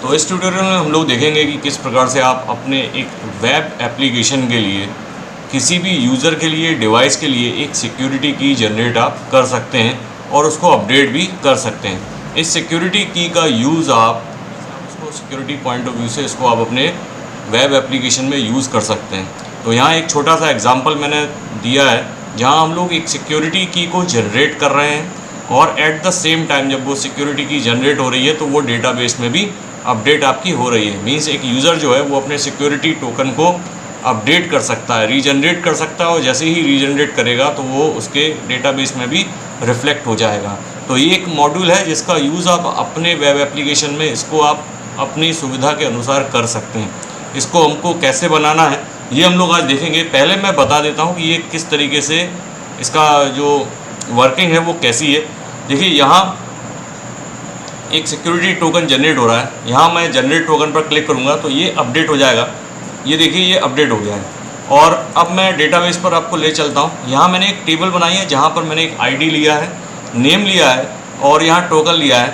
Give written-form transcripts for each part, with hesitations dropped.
तो इस ट्यूटोरियल में हम लोग देखेंगे कि किस प्रकार से आप अपने एक वेब एप्लीकेशन के लिए, किसी भी यूज़र के लिए, डिवाइस के लिए एक सिक्योरिटी की जनरेट आप कर सकते हैं और उसको अपडेट भी कर सकते हैं। इस सिक्योरिटी की का यूज़ आप उसको सिक्योरिटी पॉइंट ऑफ व्यू से इसको आप अपने वेब एप्लीकेशन में यूज़ कर सकते हैं। तो यहाँ एक छोटा सा एग्जांपल मैंने दिया है जहाँ हम लोग एक सिक्योरिटी की को जनरेट कर रहे हैं और एट द सेम टाइम जब वो सिक्योरिटी की जनरेट हो रही है तो वो डेटाबेस में भी अपडेट आपकी हो रही है। मीन्स एक यूज़र जो है वो अपने सिक्योरिटी टोकन को अपडेट कर सकता है, रीजनरेट कर सकता है और जैसे ही रीजनरेट करेगा तो वो उसके डेटाबेस में भी रिफ्लेक्ट हो जाएगा। तो ये एक मॉड्यूल है जिसका यूज़ आप अपने वेब एप्लीकेशन में इसको आप अपनी सुविधा के अनुसार कर सकते हैं। इसको हमको कैसे बनाना है ये हम लोग आज देखेंगे। पहले मैं बता देता हूँ कि ये किस तरीके से इसका जो वर्किंग है वो कैसी है। देखिए यहाँ एक सिक्योरिटी टोकन जनरेट हो रहा है, यहाँ मैं जनरेट टोकन पर क्लिक करूँगा तो ये अपडेट हो जाएगा। ये देखिए ये अपडेट हो गया है और अब मैं डेटाबेस पर आपको ले चलता हूँ। यहाँ मैंने एक टेबल बनाई है जहाँ पर मैंने एक आईडी लिया है, नेम लिया है और यहाँ टोकन लिया है।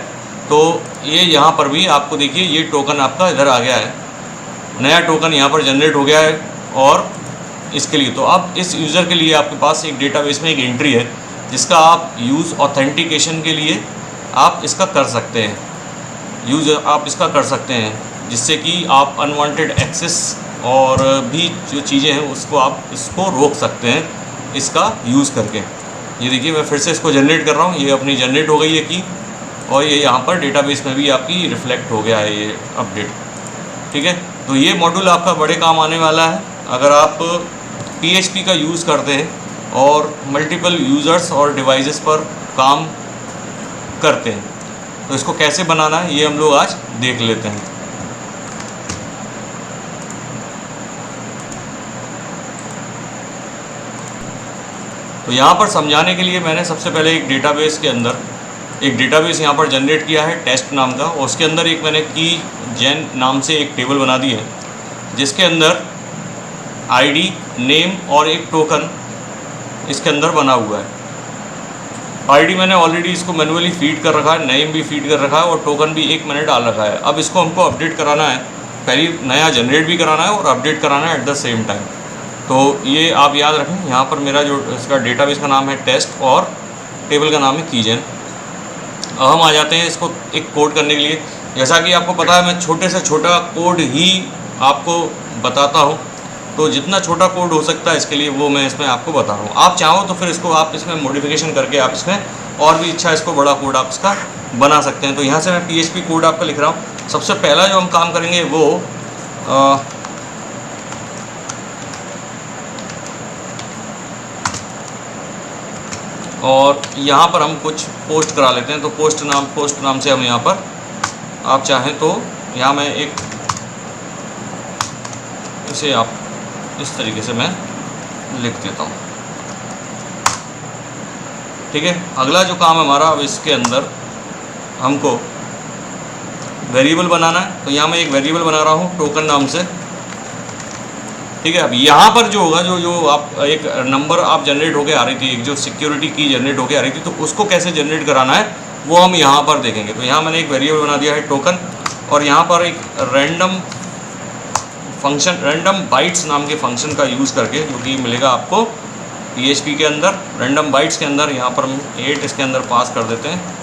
तो ये यहाँ पर भी आपको देखिए ये टोकन आपका इधर आ गया है, नया टोकन यहाँ पर जनरेट हो गया है। और इसके लिए तो अब इस यूज़र के लिए आपके पास एक डेटाबेस में एक एंट्री है जिसका आप यूज़ ऑथेंटिकेशन के लिए आप इसका कर सकते हैं, यूज़ आप इसका कर सकते हैं जिससे कि आप अनवांटेड एक्सेस और भी जो चीज़ें हैं उसको आप इसको रोक सकते हैं इसका यूज़ करके। ये देखिए मैं फिर से इसको जनरेट कर रहा हूँ, ये अपनी जनरेट हो गई है की और ये यहाँ पर डेटाबेस में भी आपकी रिफ्लेक्ट हो गया है ये अपडेट। ठीक है, तो ये मॉड्यूल आपका बड़े काम आने वाला है अगर आप PHP का यूज़ करते हैं और मल्टीपल यूज़र्स और डिवाइसेस पर काम करते हैं। तो इसको कैसे बनाना है ये हम लोग आज देख लेते हैं। तो यहाँ पर समझाने के लिए मैंने सबसे पहले एक डेटाबेस के अंदर एक डेटाबेस यहाँ पर जनरेट किया है टेस्ट नाम का, और उसके अंदर एक मैंने की जेन नाम से एक टेबल बना दी है जिसके अंदर आईडी, नेम और एक टोकन इसके अंदर बना हुआ है। आईडी मैंने ऑलरेडी इसको मैनुअली फीड कर रखा है, नेम भी फीड कर रखा है और टोकन भी 1 मिनट डाल रखा है। अब इसको हमको अपडेट कराना है, पहले नया जनरेट भी कराना है और अपडेट कराना है एट द सेम टाइम। तो ये आप याद रखें, यहाँ पर मेरा जो इसका डेटाबेस का नाम है टेस्ट और टेबल का नाम है कीजेन। अब हम आ जाते हैं इसको एक कोड करने के लिए। जैसा कि आपको पता है मैं छोटे से छोटा कोड ही आपको बताता हूँ, तो जितना छोटा कोड हो सकता है इसके लिए वो मैं इसमें आपको बता रहा हूँ। आप चाहो तो फिर इसको आप इसमें मॉडिफिकेशन करके आप इसमें और भी अच्छा इसको बड़ा कोड आप इसका बना सकते हैं। तो यहाँ से मैं PHP कोड आपका लिख रहा हूँ। सबसे पहला जो हम काम करेंगे वो और यहाँ पर हम कुछ पोस्ट करा लेते हैं। तो पोस्ट नाम से हम यहाँ पर आप चाहें तो यहाँ मैं एक इसे आप इस तरीके से मैं लिख देता हूँ। ठीक है, अगला जो काम है हमारा, अब इसके अंदर हमको वेरिएबल बनाना है। तो यहाँ मैं एक वेरिएबल बना रहा हूँ टोकन नाम से। ठीक है, अब यहाँ पर जो होगा जो आप एक नंबर आप जनरेट होके आ रही थी, एक जो सिक्योरिटी की जनरेट होके आ रही थी, तो उसको कैसे जनरेट कराना है वो हम यहाँ पर देखेंगे। तो यहाँ मैंने एक वेरिएबल बना दिया है टोकन और यहाँ पर एक रैंडम फंक्शन, रैंडम बाइट्स नाम के फंक्शन का यूज़ करके, जो कि मिलेगा आपको PHP के अंदर रैंडम बाइट्स के अंदर, यहाँ पर हम 8 इसके अंदर पास कर देते हैं।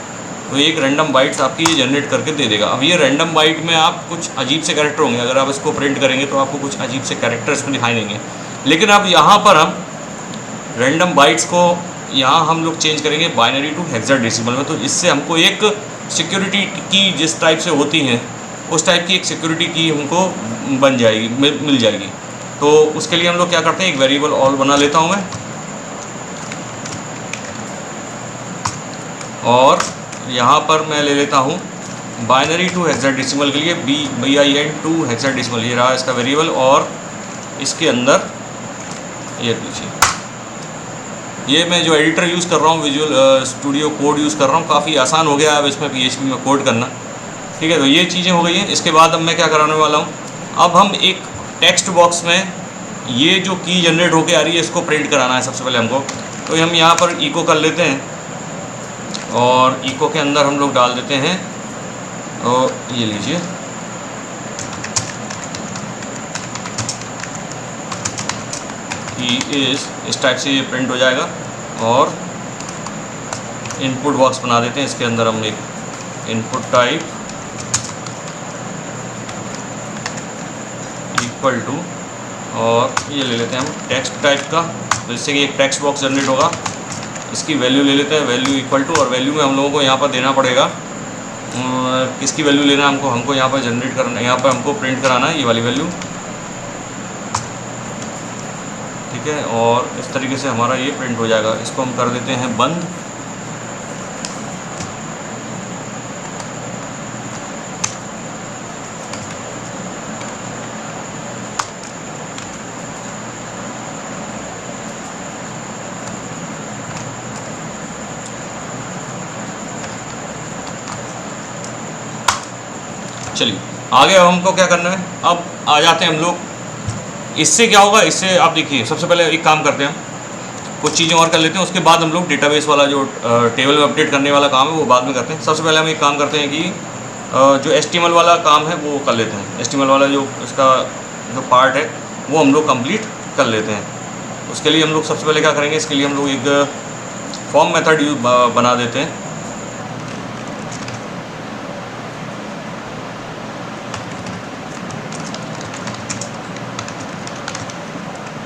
तो एक रैंडम बाइट्स आपकी ये जनरेट करके दे देगा। अब ये रैंडम बाइट में आप कुछ अजीब से कैरेक्टर होंगे, अगर आप इसको प्रिंट करेंगे तो आपको कुछ अजीब से कैरेक्टर इसमें दिखाई देंगे। लेकिन अब यहाँ पर हम रैंडम बाइट्स को यहाँ हम लोग चेंज करेंगे बाइनरी टू हेक्साडेसिमल में। तो इससे हमको एक सिक्योरिटी की जिस टाइप से होती हैं उस टाइप की एक सिक्योरिटी की हमको बन जाएगी, मिल जाएगी। तो उसके लिए हम लोग क्या करते हैं, एक वेरिएबल ऑल बना लेता हूँ मैं और यहाँ पर मैं ले लेता हूँ बाइनरी टू हेक्साडेसिमल के लिए BIN टू हेक्साडेसिमल, ये रहा इसका वेरिएबल। और इसके अंदर ये पीछे ये मैं जो एडिटर यूज़ कर रहा हूँ, विजुअल स्टूडियो कोड यूज़ कर रहा हूँ, काफ़ी आसान हो गया है अब इसमें PHP में कोड करना। ठीक है, तो ये चीज़ें हो गई हैं। इसके बाद अब मैं क्या कराने वाला हूँ, अब हम एक टेक्स्ट बॉक्स में ये जो की जनरेट होके आ रही है इसको प्रिंट कराना है सबसे पहले हमको। तो हम यहाँ पर इको कर लेते हैं और इको के अंदर हम लोग डाल देते हैं, तो ये लीजिए ही इज़, इस टाइप से ये प्रिंट हो जाएगा। और इनपुट बॉक्स बना देते हैं, इसके अंदर हम एक इनपुट टाइप इक्वल टू, और ये ले लेते हैं हम टेक्स्ट टाइप का, तो इससे कि एक टेक्स्ट बॉक्स जनरेट होगा। इसकी वैल्यू ले लेते हैं, वैल्यू इक्वल टू, और वैल्यू में हम लोगों को यहाँ पर देना पड़ेगा किसकी वैल्यू लेना है हमको यहाँ पर जनरेट करना, यहाँ पर हमको प्रिंट कराना है ये वाली वैल्यू, ठीक है। और इस तरीके से हमारा ये प्रिंट हो जाएगा। इसको हम कर देते हैं बंद। चलिए आगे अब हमको क्या करना है, अब आ जाते हैं हम लोग। इससे क्या होगा, इससे आप देखिए सबसे पहले एक काम करते हैं, कुछ चीज़ें और कर लेते हैं, उसके बाद हम लोग डेटाबेस वाला जो टेबल में अपडेट करने वाला काम है वो बाद में करते हैं। सबसे पहले हम एक काम करते हैं कि जो HTML वाला काम है वो कर लेते हैं। HTML वाला जो इसका जो पार्ट है वो हम लोग कंप्लीट कर लेते हैं। उसके लिए हम लोग सबसे पहले क्या करेंगे, इसके लिए हम लोग एक फॉर्म मेथड बना देते हैं।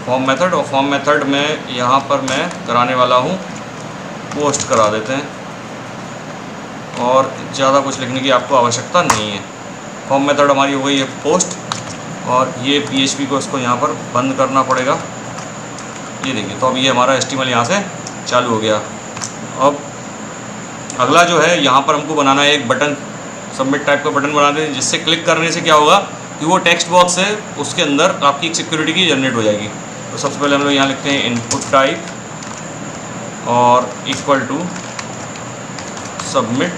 फॉर्म मेथड, और फॉर्म मेथड में यहाँ पर मैं कराने वाला हूँ पोस्ट करा देते हैं, और ज़्यादा कुछ लिखने की आपको आवश्यकता नहीं है। फॉर्म मेथड हमारी हो गई है पोस्ट, और ये PHP को इसको यहाँ पर बंद करना पड़ेगा। ये देखिए, तो अब ये हमारा HTML यहाँ से चालू हो गया। अब अगला जो है, यहाँ पर हमको बनाना है एक बटन, सबमिट टाइप का बटन बना दें, जिससे क्लिक करने से क्या होगा कि वो टेक्स्ट बॉक्स है उसके अंदर आपकी एक सिक्योरिटी की जनरेट हो जाएगी। तो सबसे पहले हम लोग यहाँ लिखते हैं इनपुट टाइप और इक्वल टू सबमिट,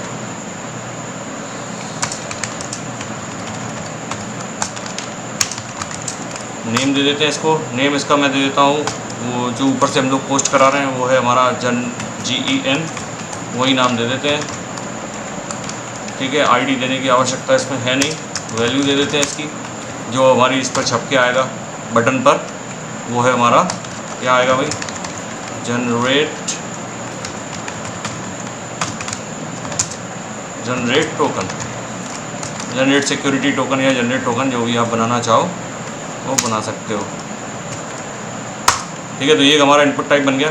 नेम दे देते हैं इसको। नेम इसका मैं दे देता हूँ, वो जो ऊपर से हम लोग पोस्ट करा रहे हैं वो है हमारा GEN, वही नाम दे देते हैं, ठीक है। ID देने की आवश्यकता इसमें है नहीं। वैल्यू दे देते हैं इसकी, जो हमारी इस पर छप के आएगा बटन पर, वो है हमारा क्या आएगा भाई, generate token, generate security token या जनरेट टोकन, जो भी आप बनाना चाहो वो बना सकते हो, ठीक है। तो ये हमारा इनपुट टाइप बन गया।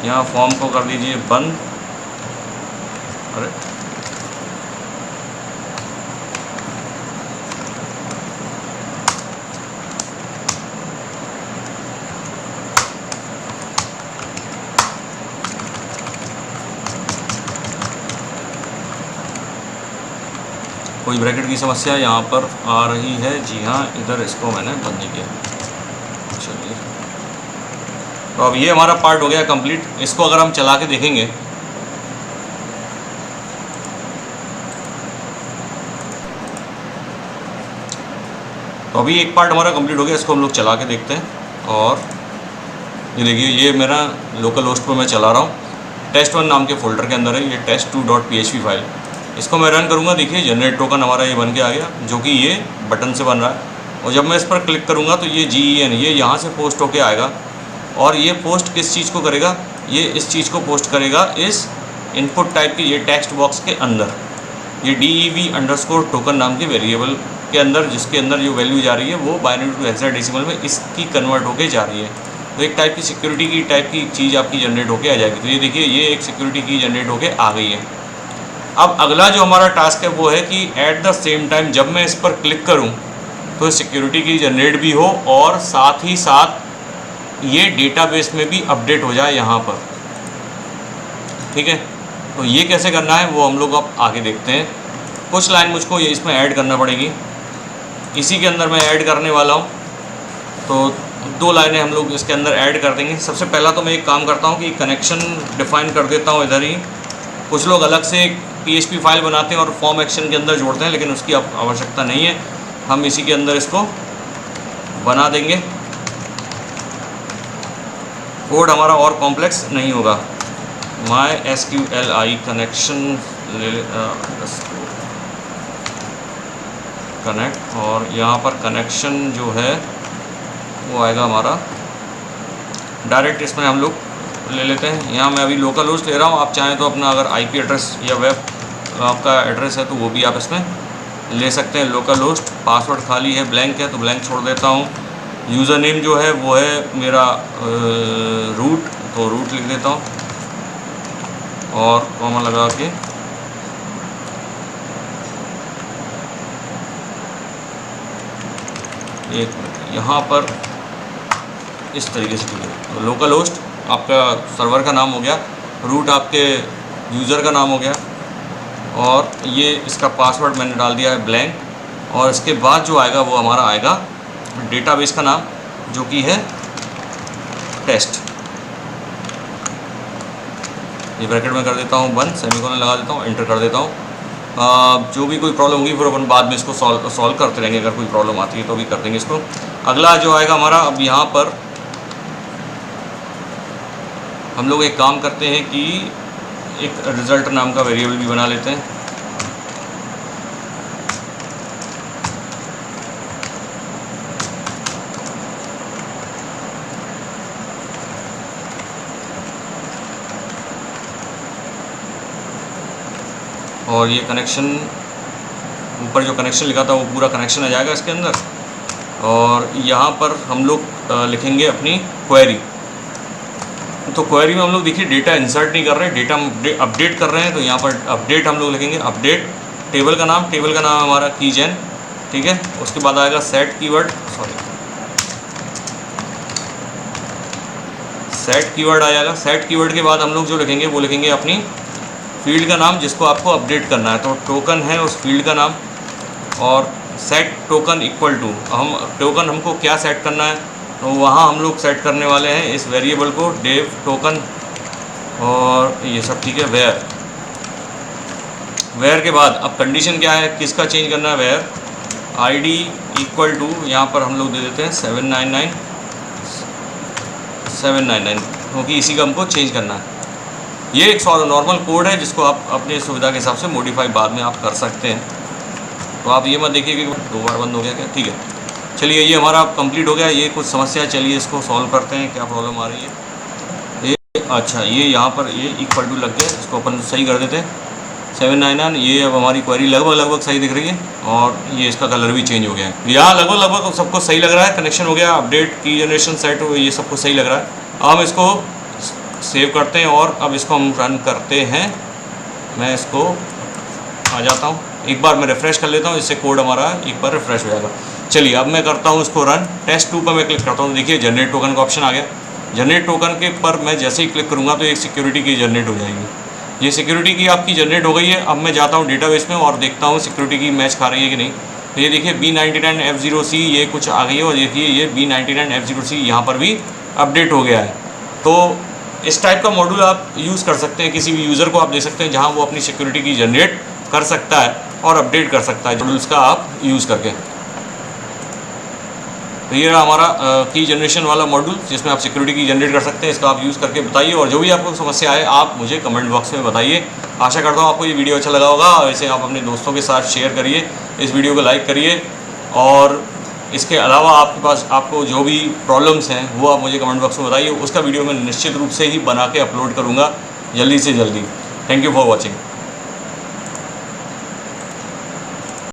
यहाँ फॉर्म को कर दीजिए बंद। अरे कोई ब्रैकेट की समस्या यहाँ पर आ रही है, जी हाँ, इधर इसको मैंने बंद नहीं किया। चलिए, तो अब ये हमारा पार्ट हो गया कंप्लीट। इसको अगर हम चला के देखेंगे तो अभी एक पार्ट हमारा कंप्लीट हो गया। इसको हम लोग चला के देखते हैं, और ये देखिए, ये मेरा लोकल होस्ट पर मैं चला रहा हूँ, test1 नाम के फोल्डर के अंदर है ये test2.php फाइल। इसको मैं रन करूँगा, देखिए जनरेट टोकन हमारा ये बन के आ गया, जो कि ये बटन से बन रहा है। और जब मैं इस पर क्लिक करूँगा तो ये GEN ये यहाँ से पोस्ट होके आएगा, और ये पोस्ट किस चीज़ को करेगा, ये इस चीज़ को पोस्ट करेगा इस इनपुट टाइप के ये टेक्स्ट बॉक्स के अंदर, ये DEV_टोकन नाम के वेरिएबल के अंदर, जिसके अंदर जो वैल्यू जा रही है वो बाइनरी टू हेक्साडेसिमल में इसकी कन्वर्ट होके जा रही है। तो एक टाइप की सिक्योरिटी की टाइप की चीज़ आपकी जनरेट होके आ जाएगी। तो ये देखिए, ये एक सिक्योरिटी की जनरेट होके आ गई है। अब अगला जो हमारा टास्क है वो है कि एट द सेम टाइम जब मैं इस पर क्लिक करूं तो सिक्योरिटी की जनरेट भी हो, और साथ ही साथ ये डेटाबेस में भी अपडेट हो जाए यहाँ पर, ठीक है। तो ये कैसे करना है वो हम लोग अब आगे देखते हैं। कुछ लाइन मुझको ये इसमें ऐड करना पड़ेगी, इसी के अंदर मैं ऐड करने वाला हूँ। तो 2 लाइनें हम लोग इसके अंदर ऐड कर देंगे। सबसे पहला तो मैं एक काम करता हूँ कि कनेक्शन डिफाइन कर देता हूँ इधर ही। कुछ लोग अलग से एक PHP फाइल बनाते हैं और फॉर्म एक्शन के अंदर जोड़ते हैं, लेकिन उसकी आवश्यकता नहीं है, हम इसी के अंदर इसको बना देंगे। कोड हमारा और कॉम्प्लेक्स नहीं होगा। MySQLi कनेक्शन कनेक्ट, और यहाँ पर कनेक्शन जो है वो आएगा हमारा डायरेक्ट इसमें हम लोग ले लेते हैं। यहाँ मैं अभी लोकल होस्ट ले रहा हूँ, आप चाहें तो अपना अगर आईपी एड्रेस या वेब आपका एड्रेस है तो वो भी आप इसमें ले सकते हैं। लोकल होस्ट, पासवर्ड खाली है, ब्लैंक है तो ब्लैंक छोड़ देता हूँ। यूज़र नेम जो है वो है मेरा रूट, तो रूट लिख देता हूँ और कॉमा लगा के एक मिनट यहाँ पर इस तरीके से ठीक है। तो लोकल होस्ट आपका सर्वर का नाम हो गया, रूट आपके यूज़र का नाम हो गया और ये इसका पासवर्ड मैंने डाल दिया है ब्लैंक। और इसके बाद जो आएगा वो हमारा आएगा डेटाबेस का नाम जो कि है टेस्ट। ये ब्रैकेट में कर देता हूँ बंद, सेमीकोलन लगा देता हूँ, एंटर कर देता हूँ। जो भी कोई प्रॉब्लम होगी फिर अपन बाद में इसको सॉल्व करते रहेंगे, अगर कोई प्रॉब्लम आती है तो भी कर देंगे इसको। अगला जो आएगा हमारा, अब यहाँ पर हम लोग एक काम करते हैं कि एक रिज़ल्ट नाम का वेरिएबल भी बना लेते हैं। और ये कनेक्शन, ऊपर जो कनेक्शन लिखा था वो पूरा कनेक्शन आ जाएगा इसके अंदर। और यहाँ पर हम लोग लिखेंगे अपनी क्वेरी। तो क्वेरी में हम लोग देखिए डेटा इंसर्ट नहीं कर रहे हैं, डेटा अपडेट कर रहे हैं। तो यहाँ पर अपडेट हम लोग लिखेंगे अपडेट टेबल का नाम हमारा कीजेन, ठीक है। उसके बाद आएगा सेट कीवर्ड, सेट कीवर्ड आ जाएगा। सेट कीवर्ड के बाद हम लोग जो लिखेंगे वो लिखेंगे अपनी फील्ड का नाम जिसको आपको अपडेट करना है। तो टोकन है उस फील्ड का नाम और सेट टोकन इक्वल टू, हम टोकन हमको क्या सेट करना है तो वहाँ हम लोग सेट करने वाले हैं इस वेरिएबल को डेव टोकन और ये सब, ठीक है। वेयर के बाद अब कंडीशन क्या है, किसका चेंज करना है, वेयर आईडी इक्वल टू, यहाँ पर हम लोग दे देते हैं 799 क्योंकि इसी का हमको चेंज करना है। ये एक नॉर्मल कोड है जिसको आप अपने सुविधा के हिसाब से मॉडिफाई बाद में आप कर सकते हैं। तो आप ये मत देखिए कि 2 बार बंद हो गया क्या, ठीक है। चलिए ये हमारा कंप्लीट हो गया। ये कुछ समस्या, चलिए इसको सॉल्व करते हैं, क्या प्रॉब्लम आ रही है। ये अच्छा, ये यहाँ पर ये इक्वल टू लग गया, इसको अपन सही कर देते हैं 799। ये अब हमारी क्वेरी लगभग सही दिख रही है और ये इसका कलर भी चेंज हो गया है। यहाँ लगभग सबको सही लग रहा है, कनेक्शन हो गया, अपडेट की जनरेशन सेट हो, ये सबको सही लग रहा है। अब हम इसको सेव करते हैं और अब इसको हम रन करते हैं। मैं इसको आ जाता हूँ, एक बार मैं रिफ़्रेश कर लेता हूँ, इससे कोड हमारा एक बार रिफ़्रेश हो जाएगा। चलिए अब मैं करता हूँ इसको रन। टेस्ट 2 पर मैं क्लिक करता हूँ, देखिए जनरेट टोकन का ऑप्शन आ गया। जनरेट टोकन के पर मैं जैसे ही क्लिक करूँगा तो एक सिक्योरिटी की जनरेट हो जाएगी। ये सिक्योरिटी की आपकी जनरेट हो गई है। अब मैं जाता हूँ डेटाबेस में और देखता हूँ सिक्योरिटी की मैच खा रही है कि नहीं। तो ये देखिए B99F0C ये कुछ आ गई है और देखिए ये B99F0C यहाँ पर भी अपडेट हो गया है। तो इस टाइप का मॉड्यूल आप यूज़ कर सकते हैं, किसी भी यूज़र को आप दे सकते हैं जहाँ वो अपनी सिक्योरिटी की जनरेट कर सकता है और अपडेट कर सकता है मॉड्यूल्स का आप यूज़ करके। तो ये रहा हमारा की जनरेशन वाला मॉड्यूल जिसमें आप सिक्योरिटी की जनरेट कर सकते हैं। इसका आप यूज़ करके बताइए और जो भी आपको समस्या आए आप मुझे कमेंट बॉक्स में बताइए। आशा करता हूँ आपको ये वीडियो अच्छा लगा होगा। वैसे आप अपने दोस्तों के साथ शेयर करिए, इस वीडियो को लाइक करिए और इसके अलावा आपके पास आपको जो भी प्रॉब्लम्स हैं वो आप मुझे कमेंट बॉक्स में बताइए। उसका वीडियो मैं निश्चित रूप से ही बना के अपलोड करूँगा जल्दी से जल्दी। Thank you for watching.